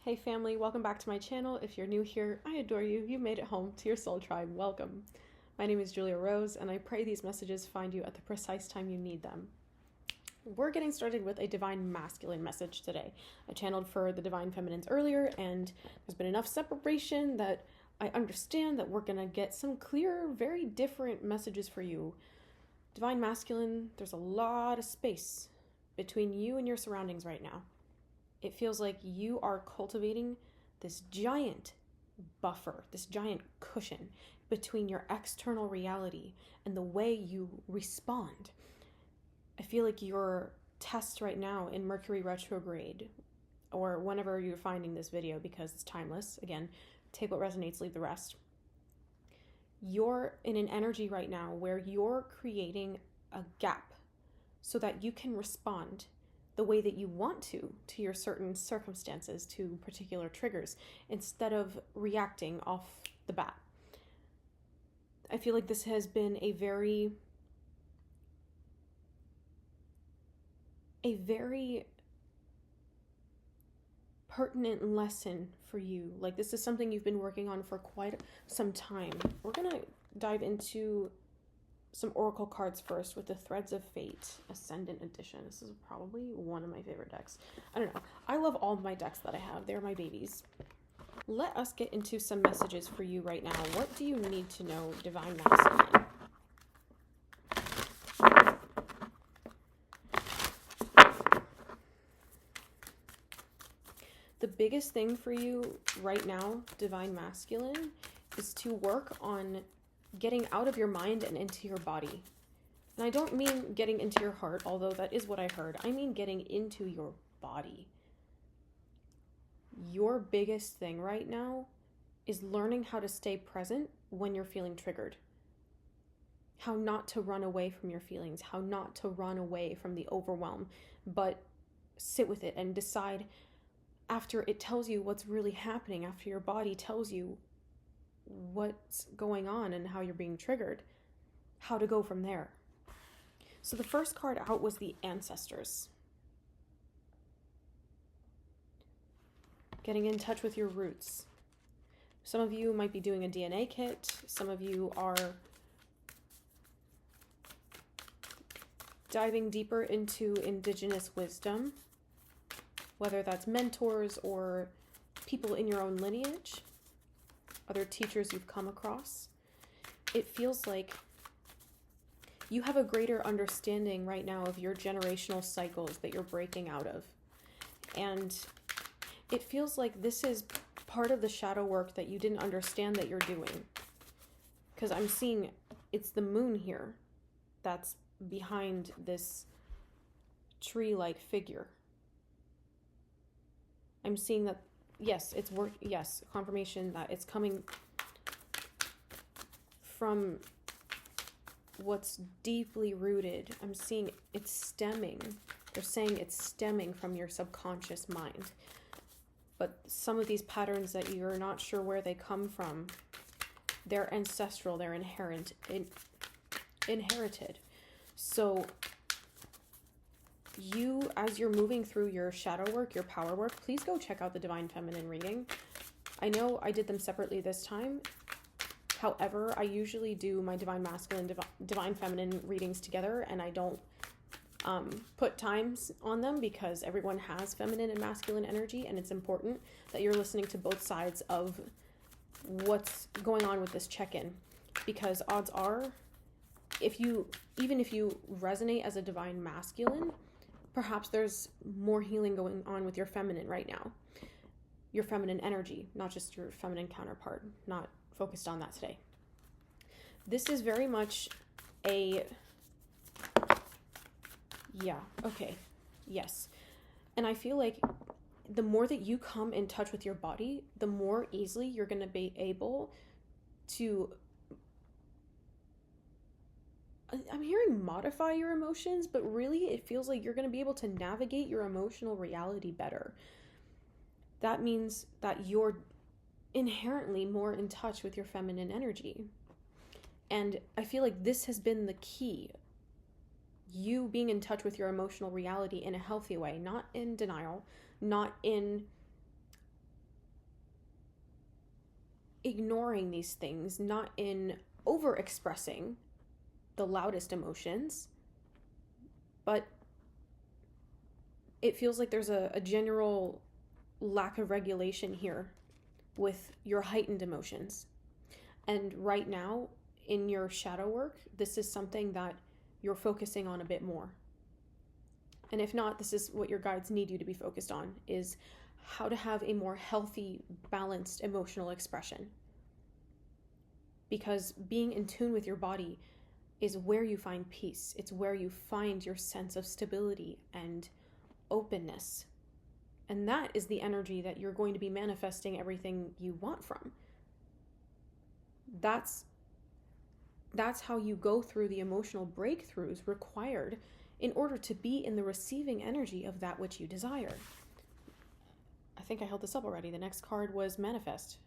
Hey family, welcome back to my channel. If you're new here, I adore you. You made it home to your soul tribe. Welcome. My name is Julia Rose, and I pray these messages find you at the precise time you need them. We're getting started with a divine masculine message today. I channeled for the divine feminines earlier, and there's been enough separation that I understand that we're going to get some clear, very different messages for you. Divine masculine, there's a lot of space between you and your surroundings right now. It feels like you are cultivating this giant buffer, this giant cushion between your external reality and the way you respond. I feel like your test right now in Mercury retrograde, or whenever you're finding this video, because it's timeless, again, take what resonates, leave the rest. You're in an energy right now where you're creating a gap so that you can respond the way that you want to your certain circumstances, to particular triggers, instead of reacting off the bat. I feel like this has been a very pertinent lesson for you. Like, this is something you've been working on for quite some time. We're gonna dive into some oracle cards first with the Threads of Fate Ascendant Edition. This is probably one of my favorite decks. I don't know. I love all of my decks that I have. They're my babies. Let us get into some messages for you right now. What do you need to know, Divine Masculine? The biggest thing for you right now, Divine Masculine, is to work on getting out of your mind and into your body. And I don't mean getting into your heart, although that is what I heard. I mean getting into your body. Your biggest thing right now is learning how to stay present when you're feeling triggered. How not to run away from your feelings, how not to run away from the overwhelm, but sit with it and decide after it tells you what's really happening, after your body tells you what's going on and how you're being triggered, how to go from there. So the first card out was the Ancestors. Getting in touch with your roots. Some of you might be doing a DNA kit. Some of you are diving deeper into indigenous wisdom, whether that's mentors or people in your own lineage, other teachers you've come across. It feels like you have a greater understanding right now of your generational cycles that you're breaking out of. And it feels like this is part of the shadow work that you didn't understand that you're doing. Because I'm seeing it's the moon here that's behind this tree-like figure. I'm seeing that, yes, it's work. Yes, confirmation that it's coming from what's deeply rooted. I'm seeing it's stemming. They're saying it's stemming from your subconscious mind. But some of these patterns that you're not sure where they come from, they're ancestral, they're inherited. So you, as you're moving through your shadow work, your power work, please go check out the Divine Feminine reading. I know I did them separately this time. However, I usually do my Divine Masculine, Divine Feminine readings together, and I don't put times on them because everyone has feminine and masculine energy, and it's important that you're listening to both sides of what's going on with this check-in, because odds are, even if you resonate as a Divine Masculine, perhaps there's more healing going on with your feminine right now. Your feminine energy, not just your feminine counterpart. Not focused on that today. This is very much yes. And I feel like the more that you come in touch with your body, the more easily you're going to be able to, I'm hearing modify your emotions, but really it feels like you're going to be able to navigate your emotional reality better. That means that you're inherently more in touch with your feminine energy. And I feel like this has been the key. You being in touch with your emotional reality in a healthy way, not in denial, not in ignoring these things, not in over-expressing the loudest emotions, but it feels like there's a general lack of regulation here with your heightened emotions. And right now, in your shadow work, this is something that you're focusing on a bit more. And if not, this is what your guides need you to be focused on, is how to have a more healthy, balanced emotional expression. Because being in tune with your body is where you find peace. It's where you find your sense of stability and openness. And that is the energy that you're going to be manifesting everything you want from. That's how you go through the emotional breakthroughs required in order to be in the receiving energy of that which you desire. I think I held this up already. The next card was manifest.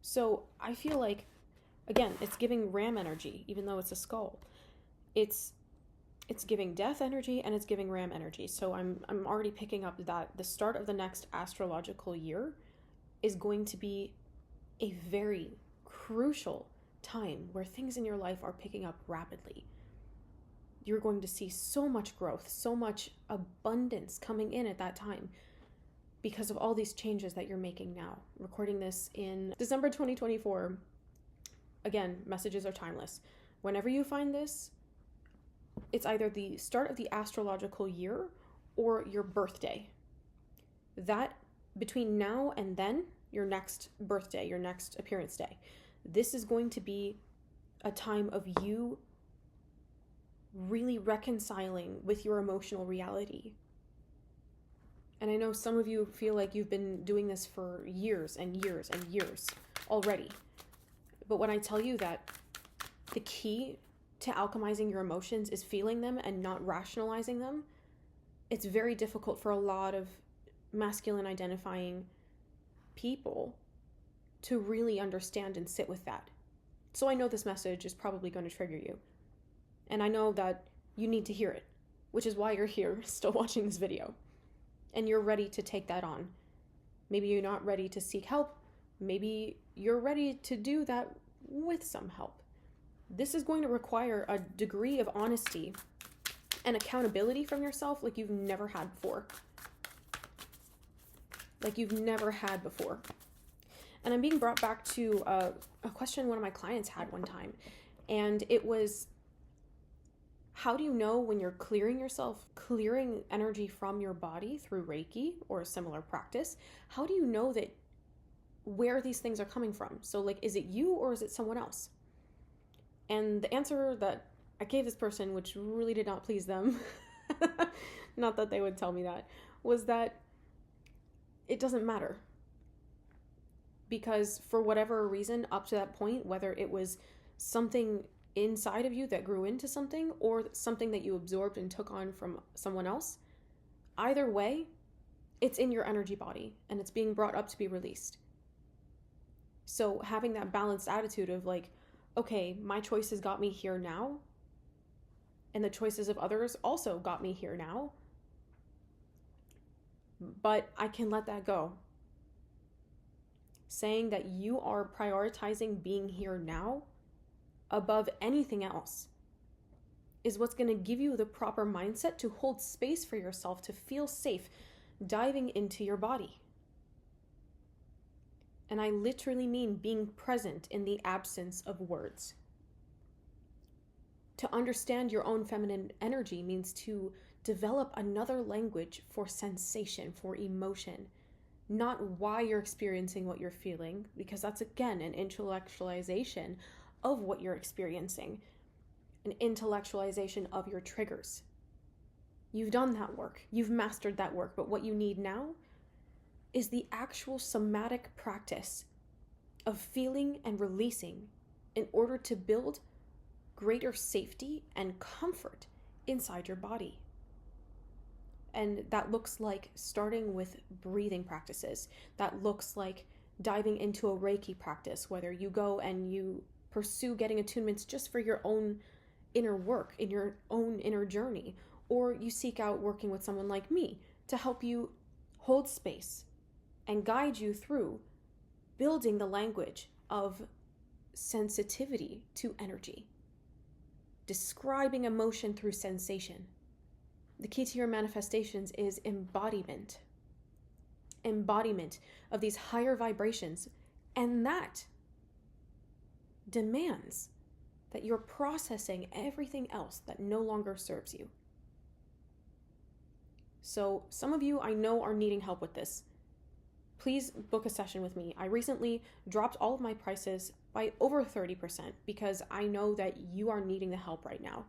So I feel like, again, it's giving ram energy, even though it's a skull. It's giving death energy and it's giving ram energy. So I'm already picking up that the start of the next astrological year is going to be a very crucial time where things in your life are picking up rapidly. You're going to see so much growth, so much abundance coming in at that time because of all these changes that you're making now. Recording this in December 2024. Again, messages are timeless. Whenever you find this, it's either the start of the astrological year or your birthday. That, between now and then, your next birthday, your next appearance day, this is going to be a time of you really reconciling with your emotional reality. And I know some of you feel like you've been doing this for years and years and years already. But when I tell you that the key to alchemizing your emotions is feeling them and not rationalizing them, it's very difficult for a lot of masculine identifying people to really understand and sit with that. So I know this message is probably going to trigger you. And I know that you need to hear it, which is why you're here still watching this video. And you're ready to take that on. Maybe you're not ready to seek help. Maybe you're ready to do that with some help. This is going to require a degree of honesty and accountability from yourself like you've never had before. Like you've never had before. And I'm being brought back to a question one of my clients had one time. And it was, how do you know when you're clearing yourself, clearing energy from your body through Reiki or a similar practice? How do you know that where these things are coming from? So like, is it you or is it someone else? And the answer that I gave this person, which really did not please them, not that they would tell me that, was that it doesn't matter. Because for whatever reason, up to that point, whether it was something inside of you that grew into something or something that you absorbed and took on from someone else, either way, it's in your energy body and it's being brought up to be released. So having that balanced attitude of like, okay, my choices got me here now, and the choices of others also got me here now, but I can let that go. Saying that you are prioritizing being here now above anything else is what's going to give you the proper mindset to hold space for yourself, to feel safe diving into your body. And I literally mean being present in the absence of words. To understand your own feminine energy means to develop another language for sensation, for emotion, not why you're experiencing what you're feeling, because that's again an intellectualization of what you're experiencing, an intellectualization of your triggers. You've done that work, you've mastered that work, but what you need now is the actual somatic practice of feeling and releasing in order to build greater safety and comfort inside your body. And that looks like starting with breathing practices. That looks like diving into a Reiki practice, whether you go and you pursue getting attunements just for your own inner work, in your own inner journey, or you seek out working with someone like me to help you hold space and guide you through building the language of sensitivity to energy, describing emotion through sensation. The key to your manifestations is embodiment. Embodiment of these higher vibrations. And that demands that you're processing everything else that no longer serves you. So some of you I know are needing help with this. Please book a session with me. I recently dropped all of my prices by over 30% because I know that you are needing the help right now.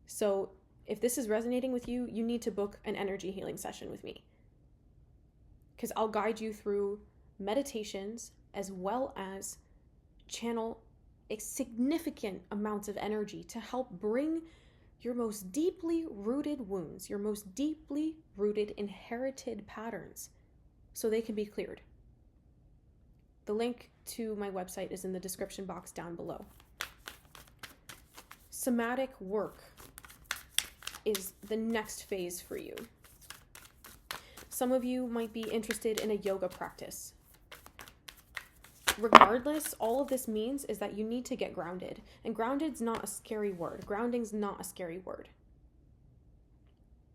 So if this is resonating with you, you need to book an energy healing session with me, because I'll guide you through meditations as well as channel significant amounts of energy to help bring your most deeply rooted wounds, your most deeply rooted inherited patterns, so they can be cleared. The link to my website is in the description box down below. Somatic work is the next phase for you. Some of you might be interested in a yoga practice. Regardless, all of this means is that you need to get grounded. And grounded's not a scary word. Grounding's not a scary word.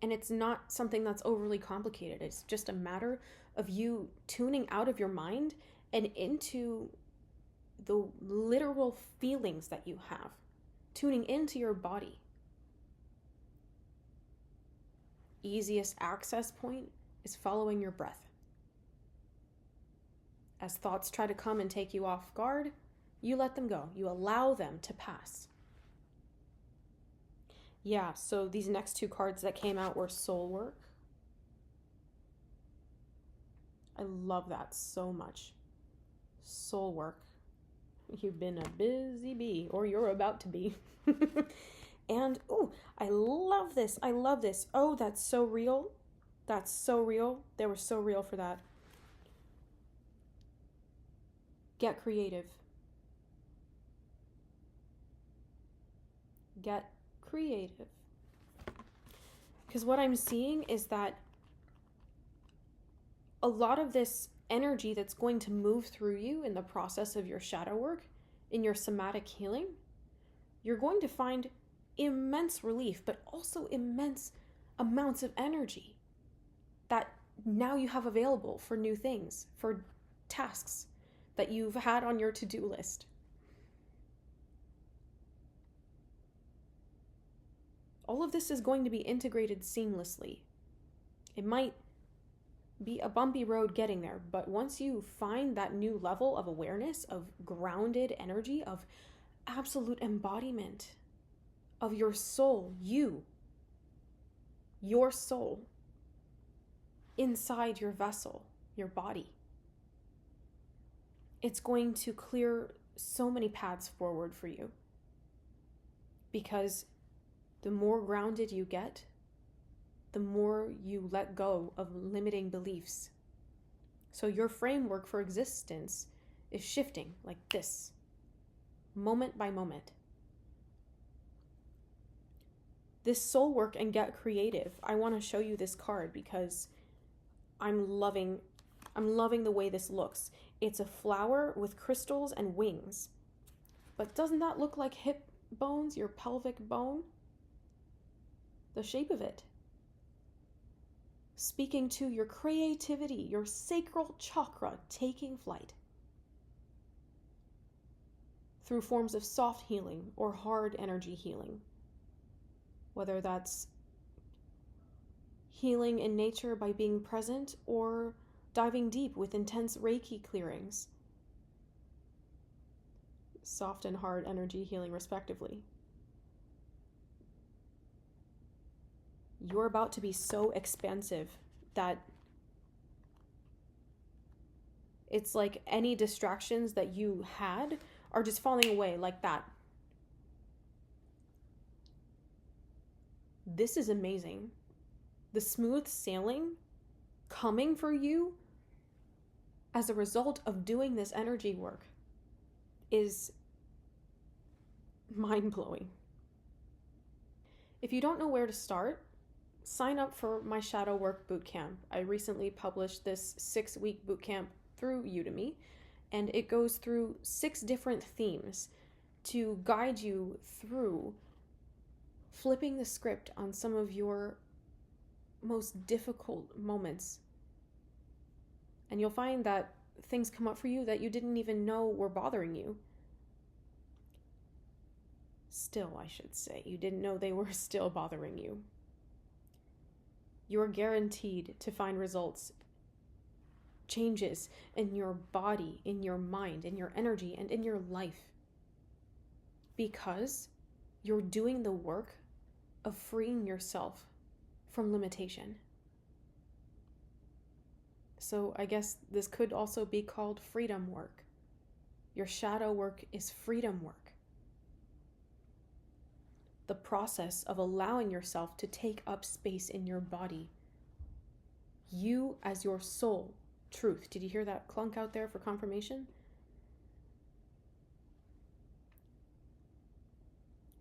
And it's not something that's overly complicated. It's just a matter of you tuning out of your mind and into the literal feelings that you have. Tuning into your body. Easiest access point is following your breath. As thoughts try to come and take you off guard, you let them go. You allow them to pass. Yeah, so these next two cards that came out were soul work. I love that so much. Soul work. You've been a busy bee, or you're about to be. And, oh, I love this. I love this. Oh, that's so real. That's so real. They were so real for that. Get creative. Get creative. Because what I'm seeing is that a lot of this energy that's going to move through you in the process of your shadow work, in your somatic healing, you're going to find immense relief, but also immense amounts of energy that now you have available for new things, for tasks that you've had on your to-do list. All of this is going to be integrated seamlessly. It might be a bumpy road getting there, but once you find that new level of awareness, of grounded energy, of absolute embodiment of your soul, your soul, inside your vessel, your body, it's going to clear so many paths forward for you. Because the more grounded you get, the more you let go of limiting beliefs. So your framework for existence is shifting like this, moment by moment. This soul work and get creative, I want to show you this card because I'm loving the way this looks. It's a flower with crystals and wings. But doesn't that look like hip bones, your pelvic bone? The shape of it. Speaking to your creativity, your sacral chakra taking flight. Through forms of soft healing or hard energy healing. Whether that's healing in nature by being present or diving deep with intense Reiki clearings. Soft and hard energy healing respectively. You're about to be so expansive that it's like any distractions that you had are just falling away like that. This is amazing. The smooth sailing coming for you as a result of doing this energy work is mind-blowing. If you don't know where to start, sign up for my Shadow Work Bootcamp. I recently published this 6-week bootcamp through Udemy, And it goes through 6 different themes to guide you through flipping the script on some of your most difficult moments. And you'll find that things come up for you that you didn't even know were bothering you. Still, I should say, you didn't know they were still bothering you. You're guaranteed to find results, changes in your body, in your mind, in your energy, and in your life. Because you're doing the work of freeing yourself from limitation. So I guess this could also be called freedom work. Your shadow work is freedom work. The process of allowing yourself to take up space in your body. You as your soul, truth. Did you hear that clunk out there for confirmation?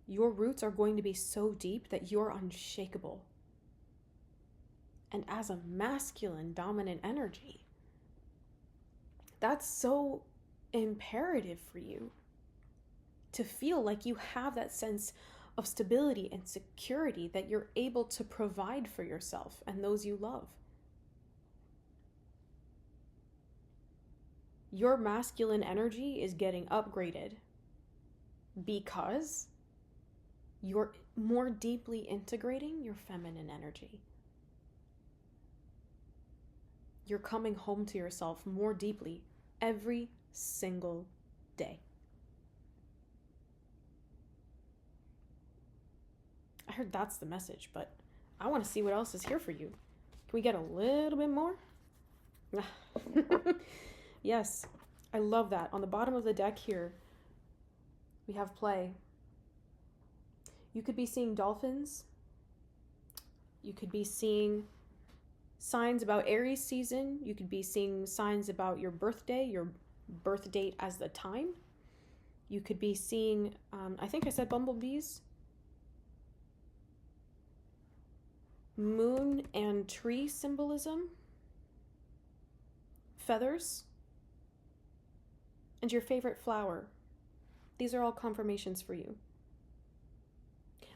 Your roots are going to be so deep that you're unshakable. And as a masculine dominant energy, that's so imperative for you to feel like you have that sense of stability and security that you're able to provide for yourself and those you love. Your masculine energy is getting upgraded because you're more deeply integrating your feminine energy. You're coming home to yourself more deeply every single day. I heard that's the message, but I want to see what else is here for you. Can we get a little bit more? Yes, I love that. On the bottom of the deck here, we have play. You could be seeing dolphins. You could be seeing signs about Aries season. You could be seeing signs about your birthday, your birth date as the time. You could be seeing, I think I said bumblebees. Moon and tree symbolism. Feathers. And your favorite flower. These are all confirmations for you.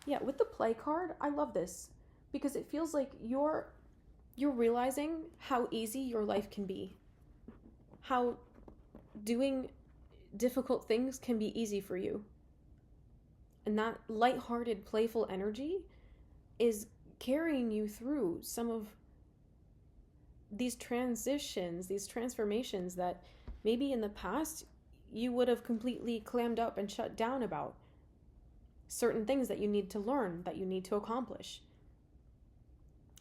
Yeah, with the play card, I love this because it feels like you're realizing how easy your life can be. How doing difficult things can be easy for you. And that lighthearted, playful energy is carrying you through some of these transitions, these transformations that maybe in the past you would have completely clammed up and shut down about. Certain things that you need to learn, that you need to accomplish.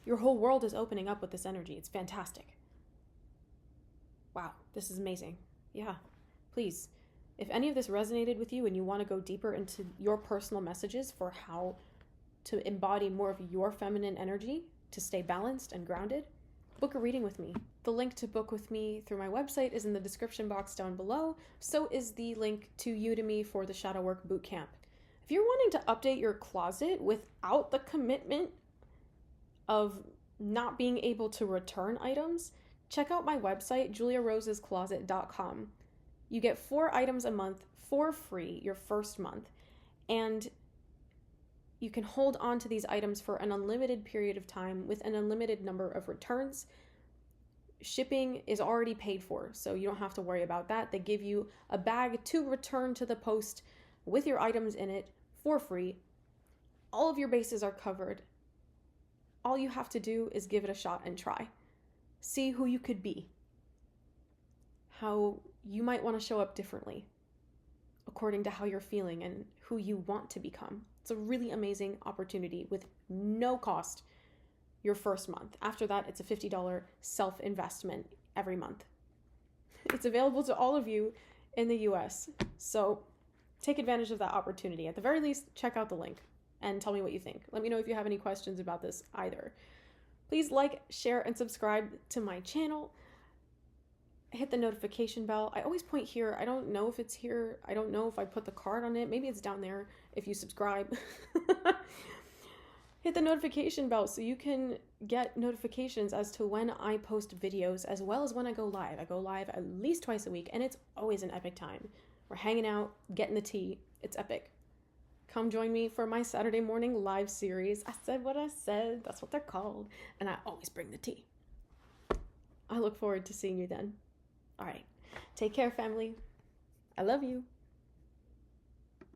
Your whole world is opening up with this energy. It's fantastic. Wow, this is amazing. Yeah, please. If any of this resonated with you and you want to go deeper into your personal messages for how to embody more of your feminine energy to stay balanced and grounded, book a reading with me. The link to book with me through my website is in the description box down below. So is the link to Udemy for the Shadow Work Bootcamp. If you're wanting to update your closet without the commitment of not being able to return items, check out my website, juliarosescloset.com. You get 4 items a month for free your first month, and you can hold on to these items for an unlimited period of time with an unlimited number of returns. Shipping is already paid for, so you don't have to worry about that. They give you a bag to return to the post with your items in it for free. All of your bases are covered. All you have to do is give it a shot and try. See who you could be. How you might want to show up differently according to how you're feeling and who you want to become. It's a really amazing opportunity with no cost your first month. After that, it's a $50 self-investment every month. It's available to all of you in the US. So take advantage of that opportunity. At the very least, check out the link and tell me what you think. Let me know if you have any questions about this either. Please like, share, and subscribe to my channel. Hit the notification bell. I always point here. I don't know if it's here. I don't know if I put the card on it. Maybe it's down there if you subscribe. hit the notification bell so you can get notifications as to when I post videos, as well as when I go live. I go live at least twice a week, and it's always an epic time. We're hanging out, getting the tea. It's epic. Come join me for my Saturday morning live series. I said what I said. That's what they're called. And I always bring the tea. I look forward to seeing you then. All right. Take care, family. I love you.